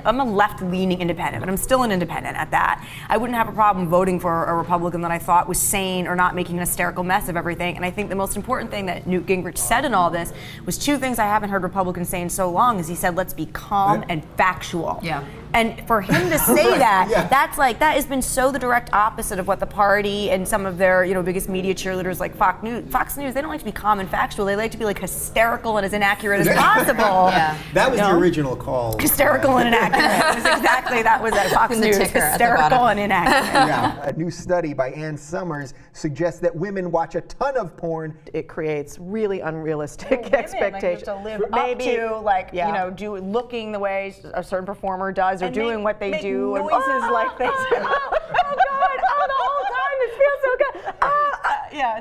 I'm a left-leaning independent, but I'm still an independent at that. I wouldn't have a problem voting for a Republican that I thought was sane or not making an hysterical mess of everything. And I think the most important thing that Newt Gingrich said in all this was two things I haven't heard Republicans say in so long. Is he said, let's be calm and factual. Yeah. And for him to say that, that's like, that has been so the direct opposite of what the party and some of their, biggest media cheerleaders like Fox News, they don't like to be calm and factual. They like to be like hysterical and as inaccurate as possible. That was the original call. Hysterical and inaccurate. It was exactly, that was at Fox News. Hysterical and inaccurate. A new study by Ann Summers suggests that women watch a ton of porn. It creates really unrealistic expectations. Like, to live up to, do looking the way a certain performer does, or doing what they do. Noises like they do. Oh God! The whole time it feels so good.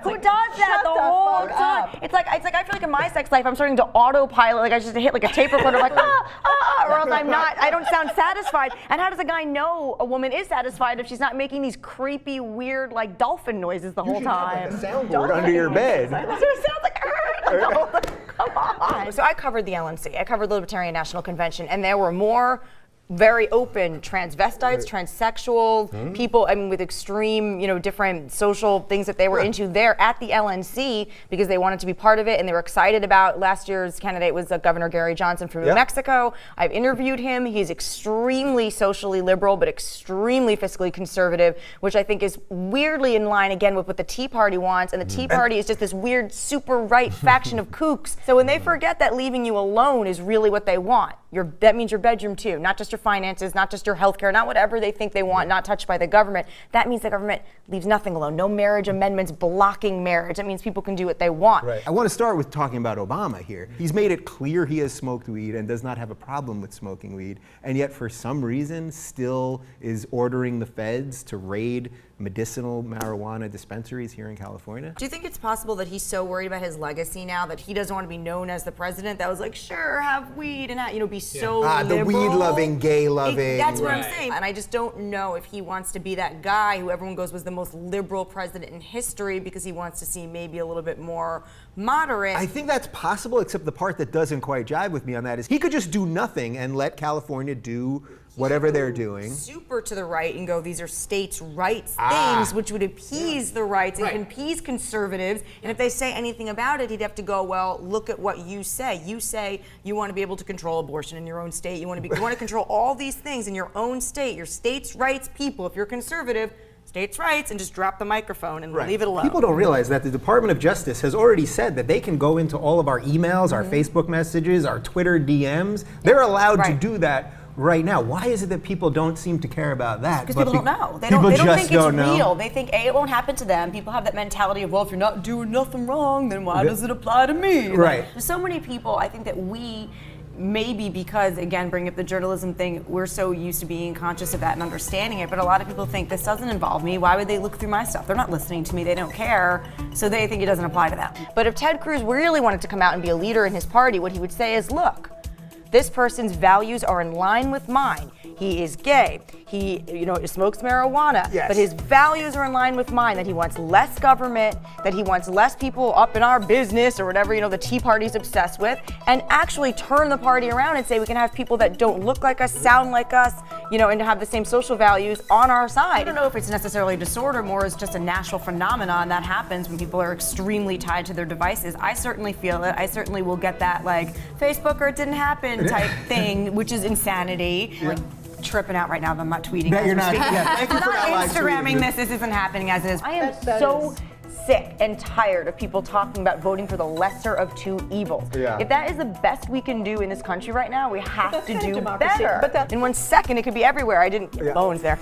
Who does that the whole time? It's like I feel like in my sex life I'm starting to autopilot. Like I just hit like a tape recorder, like or else I'm not. I don't sound satisfied. And how does a guy know a woman is satisfied if she's not making these creepy, weird, like dolphin noises the whole time? You should have like a soundboard under your bed. It sounds like. Come on. So I covered the LNC. I covered the Libertarian National Convention, and there were more very open transvestites, transsexuals, people, with extreme, different social things that they were into there at the LNC because they wanted to be part of it and they were excited about last year's candidate was Governor Gary Johnson from New Mexico. I've interviewed him. He's extremely socially liberal but extremely fiscally conservative, which I think is weirdly in line again with what the Tea Party wants. And the Tea Party is just this weird super right faction of kooks. So when they forget that leaving you alone is really what they want, that means your bedroom too, not just your finances, not just your health care, not whatever they think they want, not touched by the government. That means the government leaves nothing alone. No marriage amendments blocking marriage. That means people can do what they want. Right. I want to start with talking about Obama here. He's made it clear he has smoked weed and does not have a problem with smoking weed, and yet for some reason still is ordering the feds to raid medicinal marijuana dispensaries here in California. Do you think it's possible that he's so worried about his legacy now that he doesn't want to be known as the president that was like, sure, have weed and be so liberal? The weed-loving, gay-loving. That's what I'm saying. And I just don't know if he wants to be that guy who everyone goes was the most liberal president in history because he wants to seem maybe a little bit more moderate. I think that's possible, except the part that doesn't quite jive with me on that is he could just do nothing and let California do whatever they're doing. Super to the right and go, these are states' rights things, which would appease the rights and appease conservatives. And if they say anything about it, he'd have to go, well, look at what you say. You say you want to be able to control abortion in your own state. You want to control all these things in your own state. Your states' rights people, if you're conservative, states' rights, and just drop the microphone and leave it alone. People don't realize that the Department of Justice has already said that they can go into all of our emails, our Facebook messages, our Twitter DMs. They're allowed to do that right now. Why is it that people don't seem to care about that? Because people don't know. They don't think it's real. They think, A, it won't happen to them. People have that mentality of, well, if you're not doing nothing wrong, then why does it apply to me? Right. There's so many people, I think that we, maybe because, again, bring up the journalism thing, we're so used to being conscious of that and understanding it, but a lot of people think this doesn't involve me. Why would they look through my stuff? They're not listening to me. They don't care. So they think it doesn't apply to them. But if Ted Cruz really wanted to come out and be a leader in his party, what he would say is, look, this person's values are in line with mine. He is gay. He, smokes marijuana. Yes. But his values are in line with mine, that he wants less government, that he wants less people up in our business or whatever, the Tea Party's obsessed with, and actually turn the party around and say we can have people that don't look like us, sound like us, and have the same social values on our side. I don't know if it's necessarily a disorder, more as just a natural phenomenon that happens when people are extremely tied to their devices. I certainly feel it. I certainly will get that, like, Facebook or it didn't happen type thing, which is insanity. Like, tripping out right now that I'm not tweeting. That you're not. Thank you for not Instagramming this. This isn't happening as is. I am so sick and tired of people talking about voting for the lesser of two evils. Yeah. If that is the best we can do in this country right now, we have to do better. But in 1 second, it could be everywhere. I didn't get bones there.